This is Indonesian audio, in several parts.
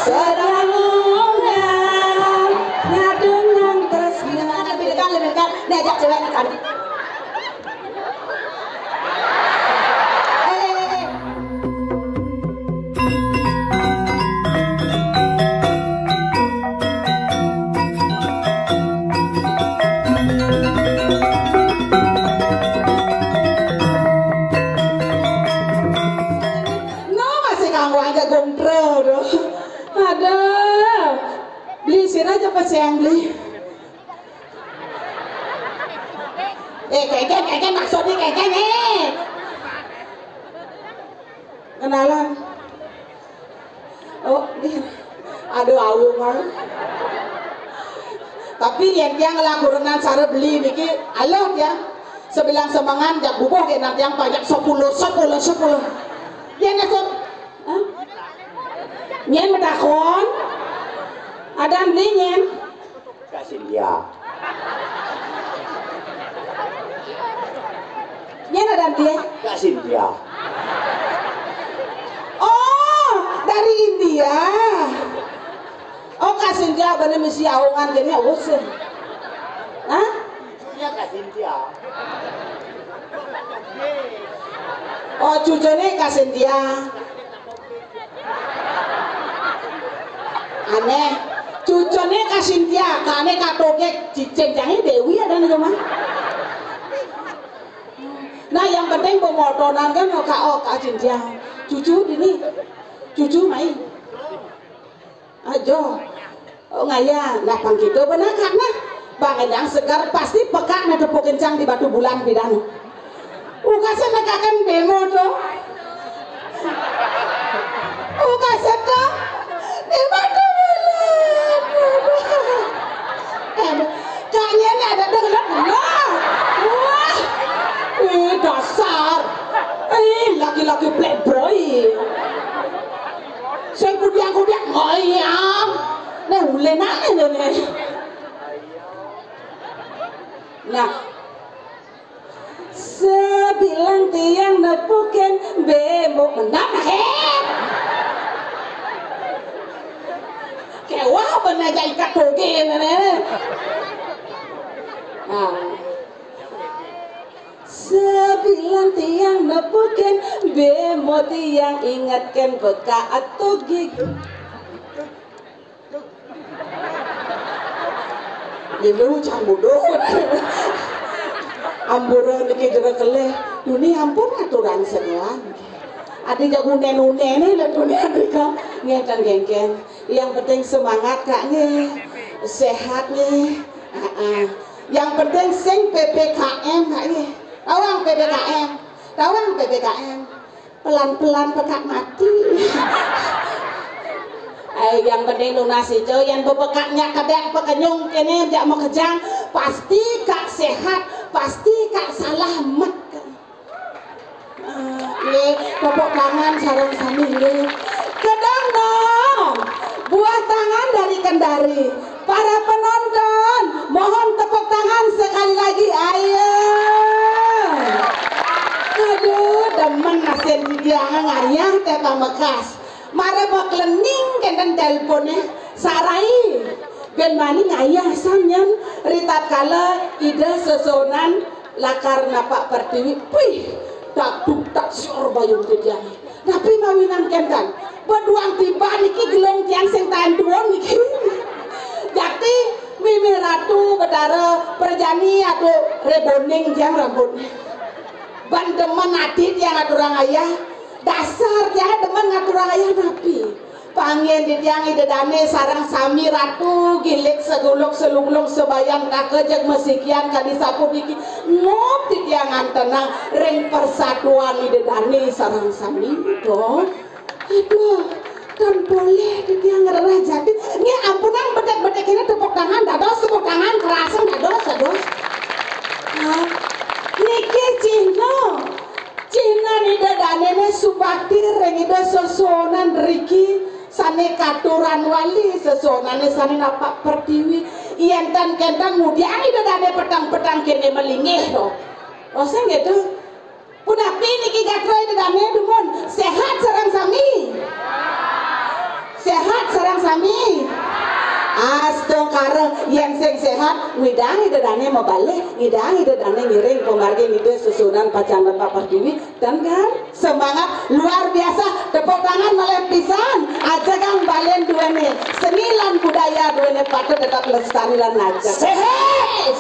sedang ngadeng yang terus lebih dekat nih ajak cewek kan. Ada beli sih aja pas yang beli keken maksudnya keken kenalan oh aduh awu mal tapi yang ngelaku renang cara beli niki alot ya sebilang semangan jak bubuh ke nanti yang pajak 10 dia ngesot nyen medakon ada beli nyen kasih dia nyen ada dia kasih dia oh dari India oh kasih dia bener misi awangan jadi awusin hah dia kasih dia oh cucunya kasih dia aneh cucunya kasih dia kane katoke cincangnya Dewi ada nih mah nah yang penting pemotonan kan kasih dia cucu ini cucu main ajo ngaya nah pang gitu benar karena bang Endang segar pasti pekat na tepuk kencang di batu bulan bidang ukasa nakakan demo tuh ukasa tuh di batu kayaknya ini ada dengar wah dasar laki-laki playboy saya kudiak ngoyang nah ulen aja nih nah sebilang tiang nepukin bemo mendapat kewah bener aja ikat toge nah sebilang tiang nepukin bemo tiang ingatkan beka atau gigi dulu cambudo amburan dikit gerak keleh dunia ampun aturan sekolah adik jago nene nih lah dunia mereka ngetan gengken yang penting semangat kak nih sehat nih yang penting sing PPKM kak nih tawang PPKM pelan-pelan pekat mati yang penting lunasi coy yang bepekaknya kadang pekenyung kene jak mau kejang pasti kak sehat pasti kak selamat nih tepuk tangan sarung sambil kedang dong buah tangan dari Kendari para penonton mohon tepuk tangan sekali lagi ayo aduh demen nasen dia ngayang teh Pamekaas mare baklening kenten teleponnya sarai ben mani ngayah sanyan ritat kala ida sesonan lakar napak pertiwi wih tak duk tak sior bayung kejani tapi mawinan kentan berduang tiba niki gelong tiang sing tahan duang niki jakti mimi ratu bedara perjani atau reboning tiang rambutnya bandemen adit yang aturang ayah dasar dia demen ngaturang ayah napi panggil di tiang ide dane sarang sami ratu gilik seguluk selunglung sebayang kakejek mesikian kadi sapu biki ngop di tiangan tenang ring persatuan ide dane sarang sami dong aduh kan boleh di tiang ngerah jadi ini ampunan bedek-bedek ini tepuk tangan dados tepuk tangan kerasan dados niki Cina ide dane subakti ring ide sosonan riki sane katuran wali sesonane sane napak pertiwi iyan tan kentan mudian ida dane petang-petang kene melingih to ose gitu punapi niki gatro ida dane dumon sehat sarang sami sehat sareng sami. Astong kareng yang sing sehat ngidang idane mau balik ngidang idane ngiring pemargi ngide susunan pacangan Bapak Dewi dan kan semangat luar biasa tepuk tangan meleh pisan aja kang balen duene senilan budaya duene patut tetap lestari lan aja sehat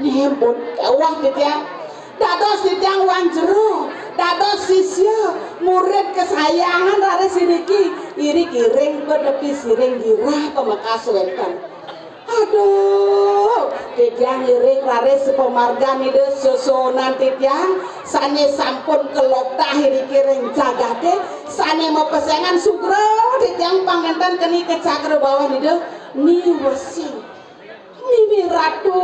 nyebut wah gitu dados sidang wanjero dados sisya murid kesayangan rare siniki iri kiring pedepi siring girah Pemekas Wetan aduh titiang iring rare sepemargan ide susunan titiang sane sampun keloptah iri kiring jagate sane mau pesengan sugro titiang pangentan keni kecakre bawah ide ni wesi Mimi ratu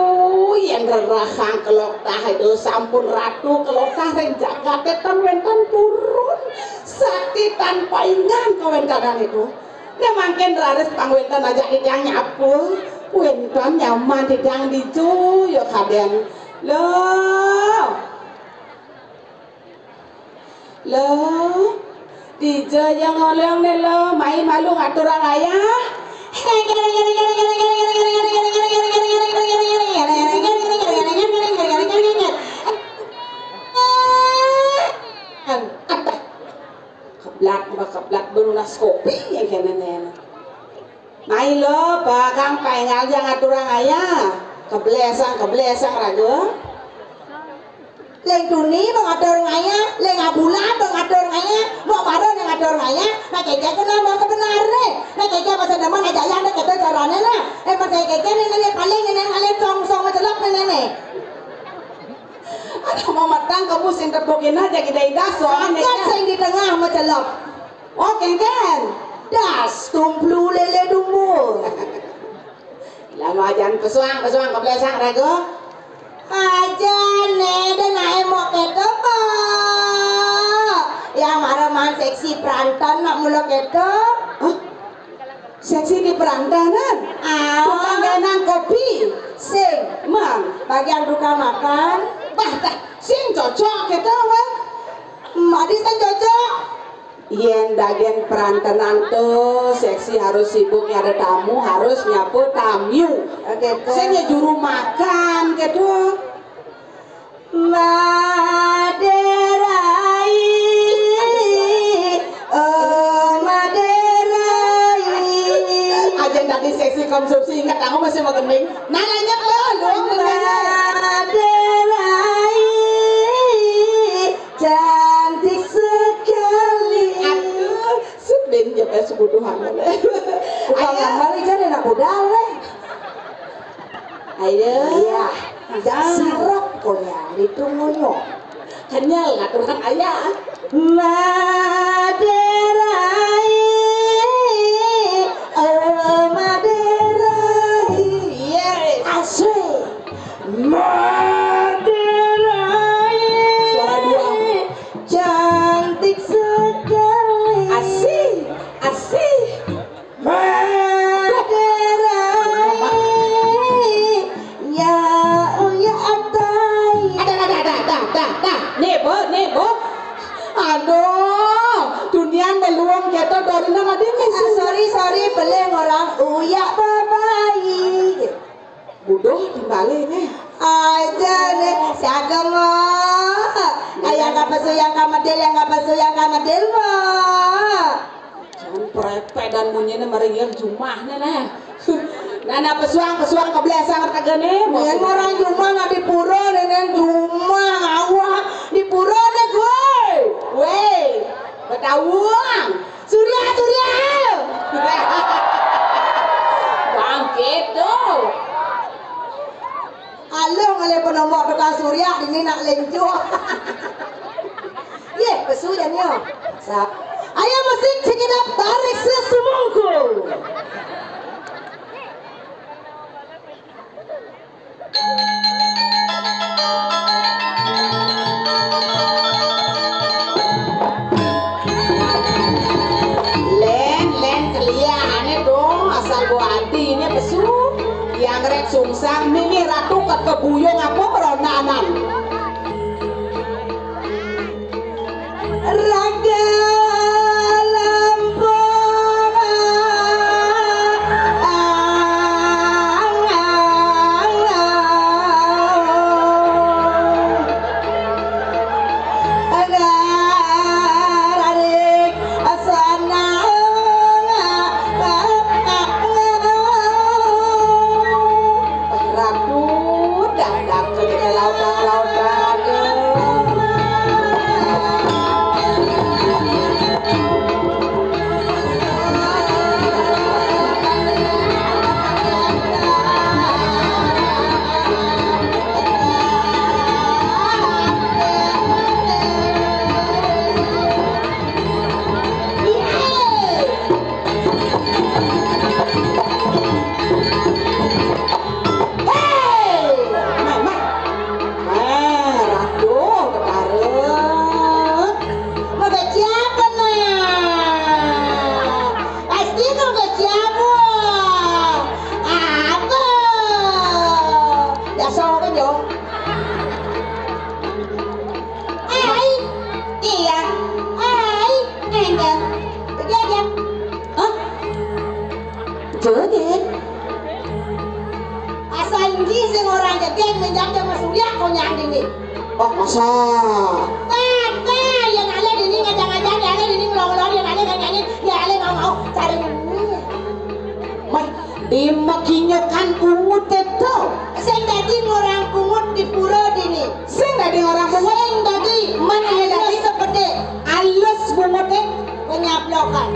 yang rerahang kelokah itu sampun ratu kelokah ring Jagate tan wentan turun sakti tanpa ingan kewentanan itu nemangken raris pangwentan aja didang nyapu wentan nyaman didang dicu ya kaden lo dija yang oleng nih lo mai malu ngaturang ayah keblak berulas kopi yang kena mai lo bakang pengal yang aturang ayah keblesang raga leng duni mengatur ayah leng abulan mengatur ayah mau badan yang ngatur ayah nak kaya kena mau sebenarnya nak kaya masa depan aja yang nak kata caranya lah masa kaya nenek paling nenek kalian song macelok nenek ada mau matang kamu sing terpokin aja kita idah soalnya kan sing di tengah macelok oke kan das tumplu lele dumur lama ajan pesuang keblesang raga aja nih dan naik mau keto yang maraman seksi perantan nak mulu keto seksi di perantanan tukang ganan kopi sing mang bagian duka makan bah sing cocok keto weh madi sing cocok yen bagian perantanan tuh seksi harus sibuk ada tamu harus nyapu tamu sing juru makan gitu Maderai aja tadi seksi konsumsi ingat aku masih mau gening nanya lo Maderai cantik sekali ben jaga sebutuhan bukan kembali kan enak budal ayo iya sarap konya ditunggunya kenyal ngaturan ayah Maderai Maderai yes asli Maderai suara dua cantik sekali asik Maderai ya atai dah nebo aduh dunia meluang gitu dorina ngadini sorry beleng orang uyak babai bodoh timbali nih aja nih siaga mah ayang kapasu yang kamadel mah jangan prepe dan munyene maringan jumahnya nah nana pesuang kebiasaan kagane yang orang jumah nggak di pura nenek jumah ngawah di pura deh gue betawang surya bangkit tuh halo ngale penomor betah surya ini nak lencu ye pesu janyo ayo musik cekidap tarik sesumungkul len keliahannya dong asal gua hati ini pesu yang rek sungsang mimi ratu kebuyung apa peronanan raga Jegek. Asal ini sing orang jegek menjadi masulia kau nyandi nih. Oh masa? Yang ada di sini ngajak-ngajak, yang ada di sini ngelong-ngelong, yang ada nyanyi, yang ada mau cari nyanyi. Mai, dimakinyokan pungut itu. Sing dadi orang pungut di pura dini. Sing dadi orang pungut. Sing dadi Mana yang dadi sepede. alus pungutnya? Penyaplokan.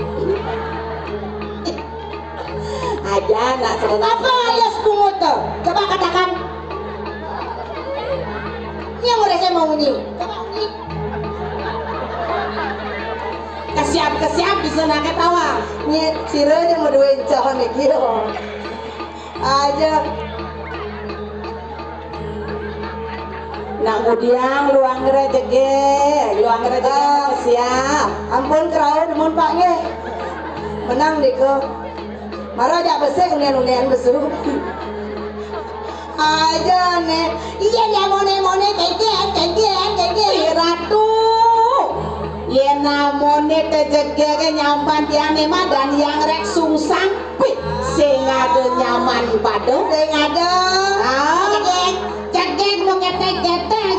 Ada nak selesai. Apa alias pungut tuh? Coba katakan. Yang udah saya mau bunyi. Coba bunyi. Kesiap bisa nak ketawa. Nih, siranya mau duain cahon nih kilo. Aja. Nak mudiang luang gerejege, siap. Ampun kerau demun pak nge. Menang deh ke. Marah aja besek unian besu. Aja nih. Iya dia mone kege. Ratu. Yena mone tejege nyampan tiane mah dan yang rek sungsang. Wih, sing ada nyaman pada. Sing ada. Cegek mau getek-getek.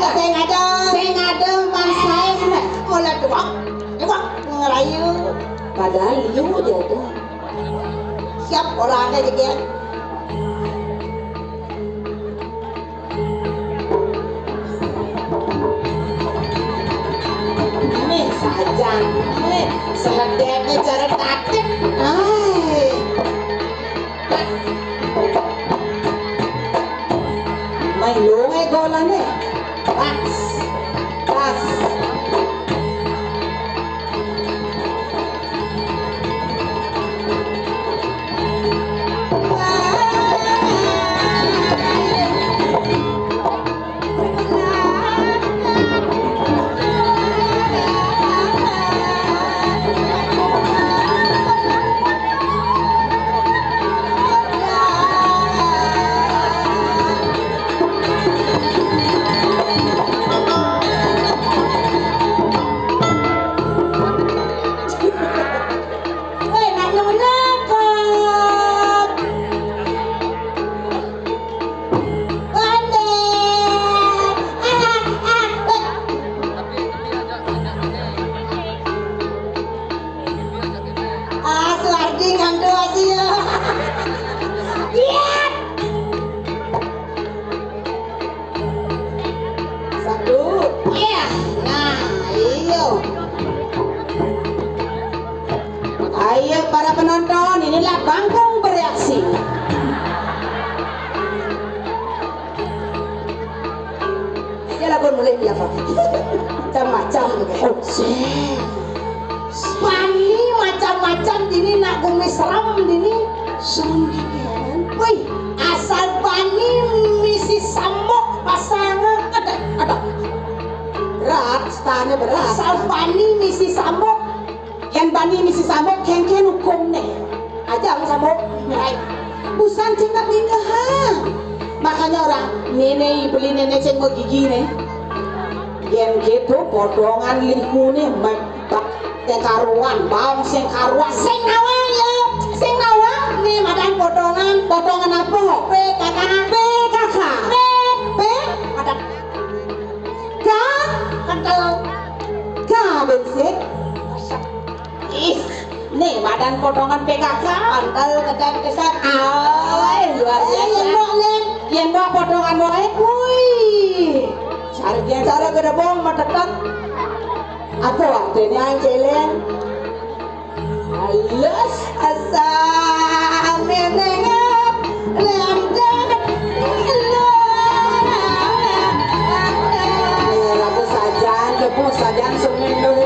Sing ada mansaes nih. Mulai doang ngerayu. Padahal liu aja tuh. Siap orangnya juga. Ini saja. Ini seledeknya cara taktik. Main lunge golane. Pas. Ayo para penonton, inilah Bangkong bereaksi. Dia lagu mulai dia apa? Macam-macam. Pani macam-macam dini nak kumis seram dini. Serem ginian. Wih, asal pani misi samok pasangan ada. Berat, stane berat. Asal pani misi samok. Yang bani misi samok kengken hukum nih. Aja samok. Busan cina pindahan. Makanya orang nenek beli nenek ceng mau gigi nih. Yang gitu potongan liku nih yang karuan, bawang sing karuan. Sing nawang ya, sing nawang nih madan Potongan apa? PKK. Ada kental. Bensik. Nih badan potongan PKK. Kental kedap kesat. Luar biasa. Yang bawa potongan wae. Wih, Sarjana cara gedebong matetak. apa artinya? Main celeng. Halus. Asal menengap lemdak. Rabu sajan, debu sajan sumin dulu.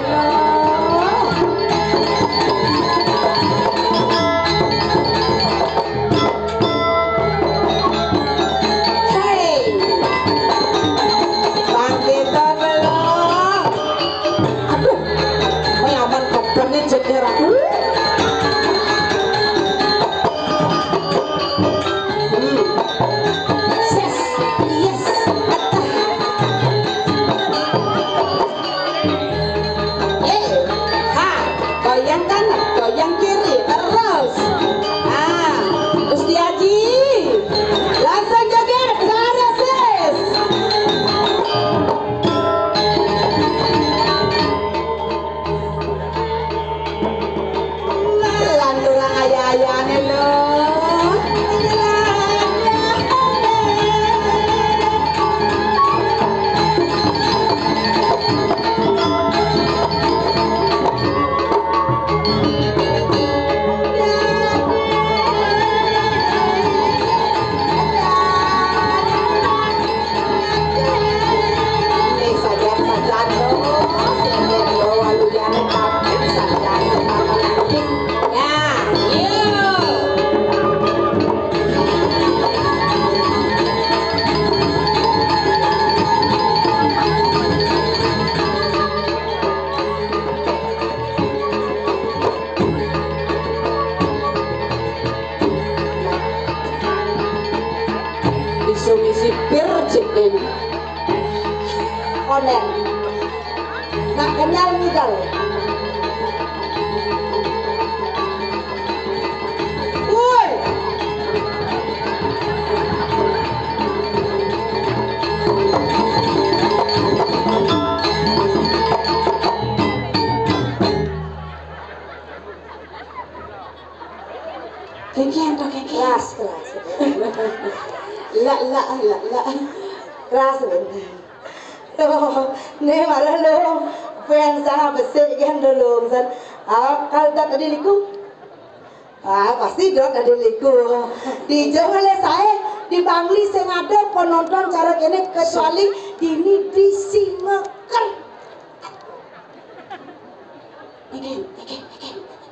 onen. Nak kenyal ngidal. Woi. Kengkian toh kengkian. Keras. La. Keras bener. Tuh, nih marah lo. Pengen sangat besar kan dulu. Kalau tak ada liku. Pasti dok ada liku. Di Jawa saya di Bangli saya ada penonton cara kene kecuali ini disimakan.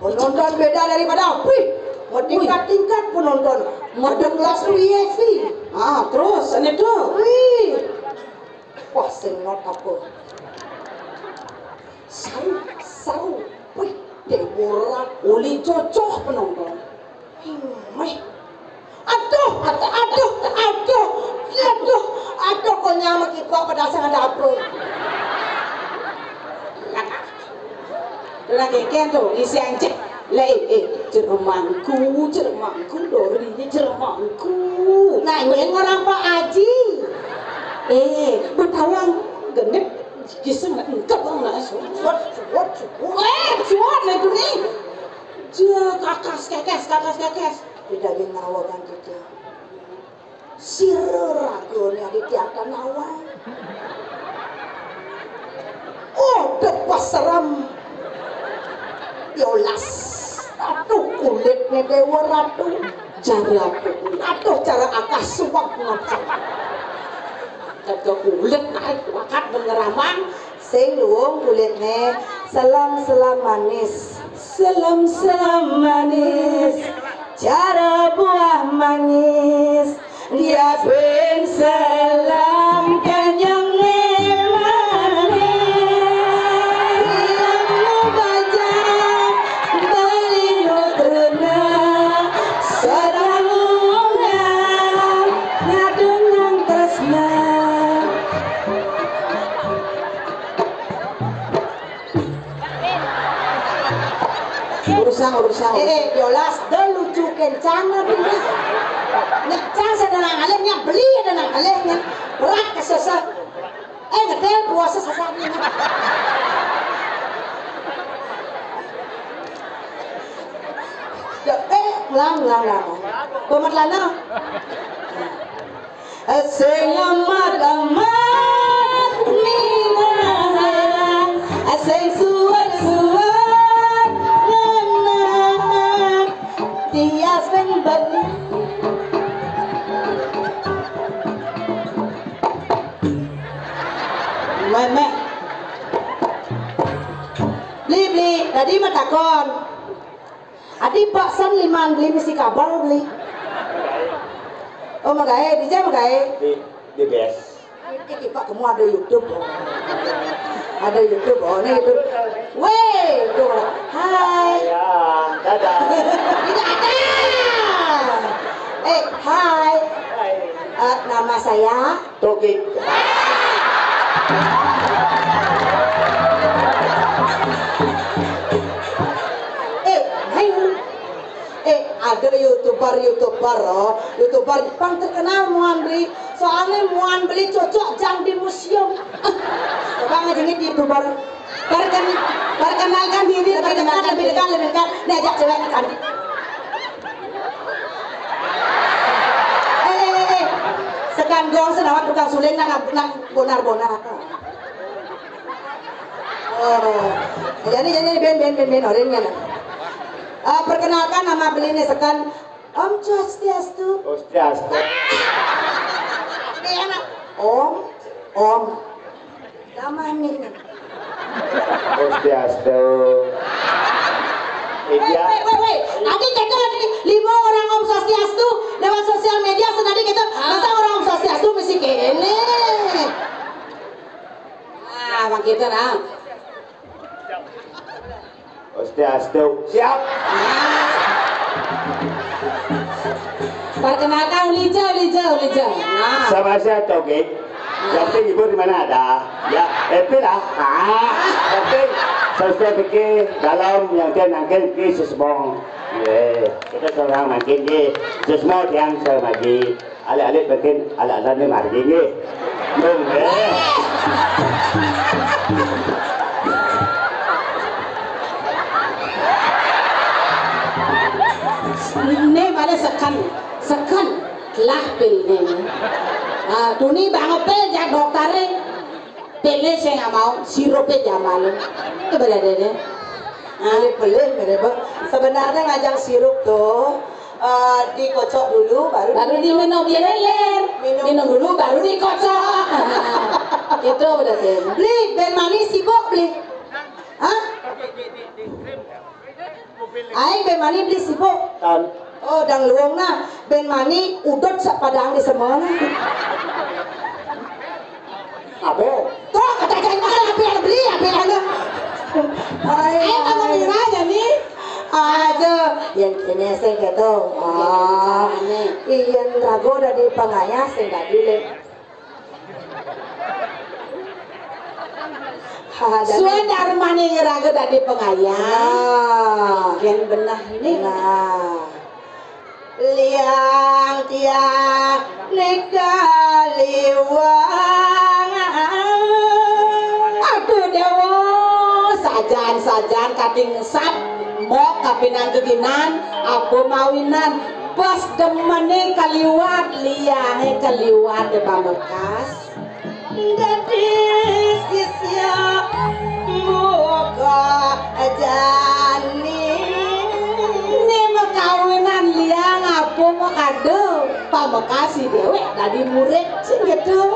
Penonton beda daripada api. Tingkat-tingkat penonton. Ada kelas VIP. Terus ini tuh. Wih. Wah, sengot apa? Saru. Wih, deworat. Uli cocok penonton. Aduh, kok nyamak kita pada sangat dapur. Udah kengkian tuh isi anjing. Jeremangku Dori jeremangku. Nah, ini orang Pak Haji. Bertawang genep kisah nggak engkau bang nggak cuat lagi nih. Kakas kekes. Tidak dinawa kan kita. Sirragonya di tiada nawa. Oh, depas seram. Yolas. Aduh, kulitnya dewa ratu. Cara akas suap ngocok. Kata kulit naik wakat bengeramang. Sing luwung kulitnya selam manis. Selam manis. Cara buah manis. Dia pun selam kenyang manis. Yang baca balik nutruna sarangnya ngadunang tresna. Urusan. Yolas dah lucu kencana bini. Ngecang sedang alehnya beli sedang alehnya berat kesesat. Ngetel puasa sesatnya. Lang. Pemat lana. Amat minah. Asing suat. Dia sembel. Meme. Beli. Tadi matakon. Adi baksan 5 beli mesti kabar beli. Oh magae, di jam magae. Di best. Ini Pak, kamu ada YouTube. Ada YouTube, ini YouTube. Weh, tuh. Hai. Ya, dadah. Tidak ada. Hai. Nama saya Toki. Ada YouTuber Jepang terkenal muan beli. Soalnya muan beli cocok jang di museum. Bang ngajengin YouTuber. Perkenalkan diri, lebih dekat. Nih ajak cewek cantik. Sekan gong senawat tukang suling nang bonar. Oh, jadi ben orangnya. Perkenalkan nama belinya sekan Om Swastiastu. Om. Namanya. Swastiastu. Wait. Adik kata 5 orang Om Swastiastu lewat sosial media senadi kata masa orang Om Swastiastu mesti kene. Bang kita nah. Swastiastu. Siap. Perkenalkan Lija. Nah. Sama saya Toki. Yang penting ibu di mana ada. Ya, happy lah. Yang penting selesai pergi dalam yang dia nangkil pergi sesebong. Kita seorang makin ni semua yang saya magi. Alik-alik makin ala-ala ni mari ni. Nung ne male sekan lah pilne tuni bangope jak doktare pele saya nggak mau sirope jamal itu berada deh Boleh mereka sebenarnya ngajak sirup tuh dikocok dulu baru diminum ya ler minum dulu baru dikocok itu berarti beli ben manis sibuk beli hah aing ben manis beli sibuk Tan. oh dang luang nah ben manis udut sak padang di semana Apa? tuh kata-kata apa yang beli apa yang ada aing kamu mira aja nih aja yang kini saya gitu iyan rago dari pangaya saya nggak dile suan dari mana ngeraga dari pengayang yang benah ini liang tiang nekaliwang aduh dewa sajan kating sap mok kapinang keginan apa mawinan pas demane kaliwat liange kaliwat de pambekas gadis sisya muka jani ini makawinan liang apa mau kado pambekas si dewe tadi murid sing gitu